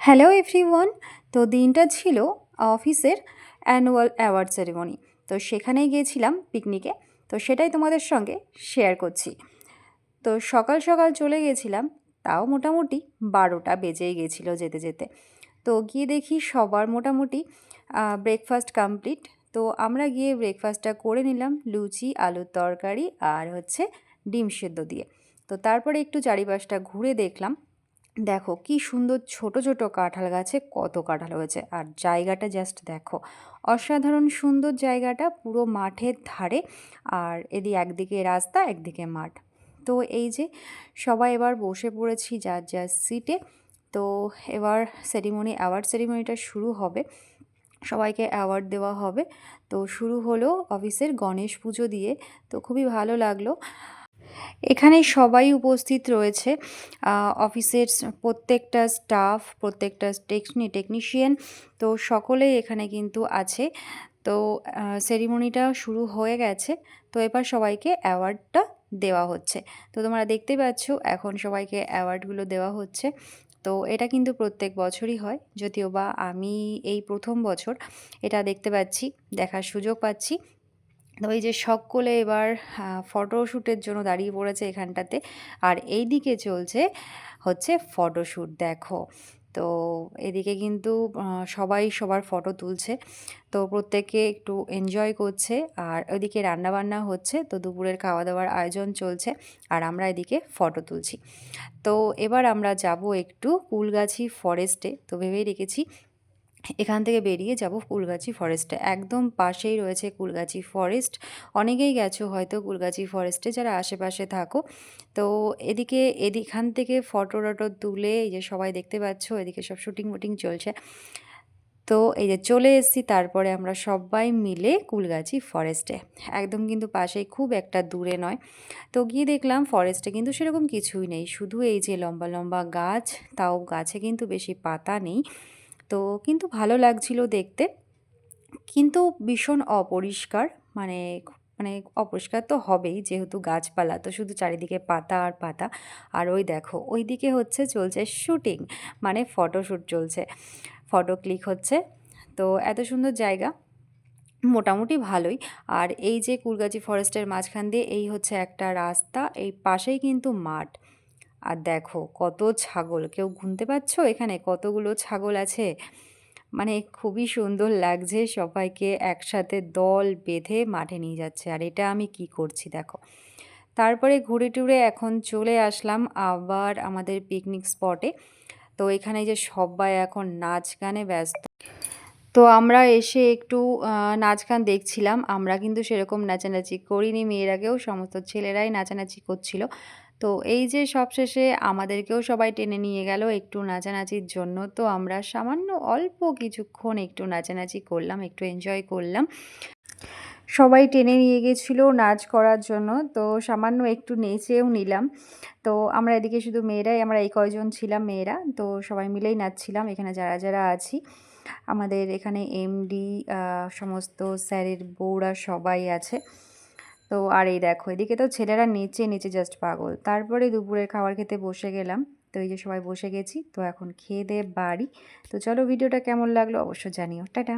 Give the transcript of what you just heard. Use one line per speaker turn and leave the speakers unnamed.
Hello everyone. তো দিনটা ছিল অফিসের অ্যানুয়াল অ্যাওয়ার্ড সেরিমনি। তো সেখানেই গিয়েছিলাম পিকনিকে। তো সেটাই তোমাদের সঙ্গে শেয়ার করছি। তো সকাল সকাল চলে গেছিলাম, তাও মোটামুটি 12টা বেজেই গেছিলো যেতে যেতে। তো গিয়ে দেখি সবার মোটামুটি ব্রেকফাস্ট কমপ্লিট। তো আমরা গিয়ে ব্রেকফাস্টটা করে নিলাম লুচি, আলুর তরকারি আর হচ্ছে ডিম সেদ্ধ দিয়ে। তো তারপরে একটু চারিপাশটা ঘুরে দেখলাম। দেখো কি সুন্দর ছোট ছোট কাঁঠাল গাছে কত কাঁঠাল হয়েছে, আর জায়গাটা জাস্ট দেখো, অসাধারণ সুন্দর জায়গাটা, পুরো মাঠের ধারে। আর একদিকে রাস্তা, একদিকে মাঠ। তো এই যে সবাই এবার বসে পড়েছি যার যার সিটে। তো এবার অ্যাওয়ার্ড সেরিমনিটা শুরু হবে, সবাইকে অ্যাওয়ার্ড দেওয়া হবে। তো শুরু হলো অফিসের গণেশ পুজো দিয়ে। তো খুবই ভালো লাগলো। এখানে সবাই উপস্থিত রয়েছে, অফিসের প্রত্যেকটা স্টাফ, প্রত্যেকটা টেকনিশিয়ান। তো সকলেই এখানে কিন্তু আছে। তো সেরিমনিটা শুরু হয়ে গেছে। তো এবার সবাইকে অ্যাওয়ার্ডটা দেওয়া হচ্ছে। তো তোমরা দেখতেই পাচ্ছ এখন সবাইকে অ্যাওয়ার্ডগুলো দেওয়া হচ্ছে। তো এটা কিন্তু প্রত্যেক বছরই হয়, যদিও বা আমি এই প্রথম বছর এটা দেখতে পাচ্ছি, দেখার সুযোগ পাচ্ছি। তো এই যে সকলে এবার ফটোশ্যুটের জন্য দাঁড়িয়ে পড়েছে এখানটাতে। আর এই দিকে চলছে হচ্ছে ফটোশ্যুট, দেখো। তো এদিকে কিন্তু সবাই সবার ফটো তুলছে। তো প্রত্যেকে একটু এনজয় করছে। আর ওইদিকে রান্নাবান্না হচ্ছে, তো দুপুরের খাওয়া দাওয়ার আয়োজন চলছে। আর আমরা এদিকে ফটো তুলছি। তো এবার আমরা যাব একটু কুলগাছি ফরেস্টে। তো ভেবেই রেখেছি এখান থেকে বেরিয়ে যাব কুলগাছি ফরেস্টে। একদম পাশেই রয়েছে কুলগাছি ফরেস্ট। অনেকেই গেছো হয়তো কুলগাছি ফরেস্টে যারা আশেপাশে থাকো। তো এখান থেকে ফটো টটো তুলে এই যে সবাই দেখতে পাচ্ছ, এদিকে সব শুটিং মুটিং চলছে। তো এই যে চলে এসেছি, তারপরে আমরা সবাই মিলে কুলগাছি ফরেস্টে। একদম কিন্তু পাশেই, খুব একটা দূরে নয়। তো গিয়ে দেখলাম ফরেস্টে কিন্তু সেরকম কিছুই নেই, শুধু এই যে লম্বা লম্বা গাছ, তাও গাছে কিন্তু বেশি পাতা নেই। তো কিন্তু ভালো লাগছিল দেখতে, কিন্তু ভীষণ অপরিষ্কার। মানে মানে অপরিষ্কার তো হবেই, যেহেতু গাছপালা, তো শুধু চারিদিকে পাতা আর পাতা। আর ওই দেখো ওইদিকে চলছে শুটিং, মানে ফটোশ্যুট চলছে, ফটো ক্লিক হচ্ছে। তো এত সুন্দর জায়গা, মোটামুটি ভালোই। আর এই যে কুলগাছি ফরেস্টের মাঝখান দিয়ে এই হচ্ছে একটা রাস্তা, এই পাশেই কিন্তু মাঠ। আর দেখো কত ছাগল, কেউ গুনতে পারছো এখানে কতগুলো ছাগল আছে? মানে খুবই সুন্দর লাগছে, সবাইকে একসাথে দল বেঁধে মাঠে নিয়ে যাচ্ছে। আর এটা আমি কি করছি দেখো। তারপরে ঘুরে টুরে এখন চলে আসলাম আবার আমাদের পিকনিক স্পটে। তো এখানে যে সবাই এখন নাচ গানে ব্যস্ত। তো আমরা এসে একটু নাচ গান দেখছিলাম। আমরা কিন্তু সেরকম নাচানাচি করিনি, মেয়েরাকেও সমস্ত ছেলেরাই নাচানাচি করছিল। তো এই যে সবশেষে আমাদেরকেও সবাই টেনে নিয়ে গেল একটু নাচানাচির জন্য। তো আমরা সামান্য অল্প কিছুক্ষণ একটু নাচানাচি করলাম, একটু এনজয় করলাম। সবাই টেনে নিয়ে গেছিলো নাচ করার জন্য, তো সামান্য একটু নেচেও নিলাম। তো আমরা এদিকে শুধু মেয়েরাই, আমরা এই কয়জন ছিলাম মেয়েরা, তো সবাই মিলেই নাচছিলাম এখানে যারা যারা আছি। আমাদের এখানে এমডি, সমস্ত স্যারের বউরা সবাই আছে। তো আর এই দেখো এদিকে তো ছেলেরা নেচে নেচে জাস্ট পাগল। তারপরে দুপুরের খাবার খেতে বসে গেলাম। তো এই যে সবাই বসে গেছি, তো এখন খেয়ে দিয়ে বাড়ি। তো চলো, ভিডিওটা কেমন লাগলো অবশ্য জানিও। টাটা।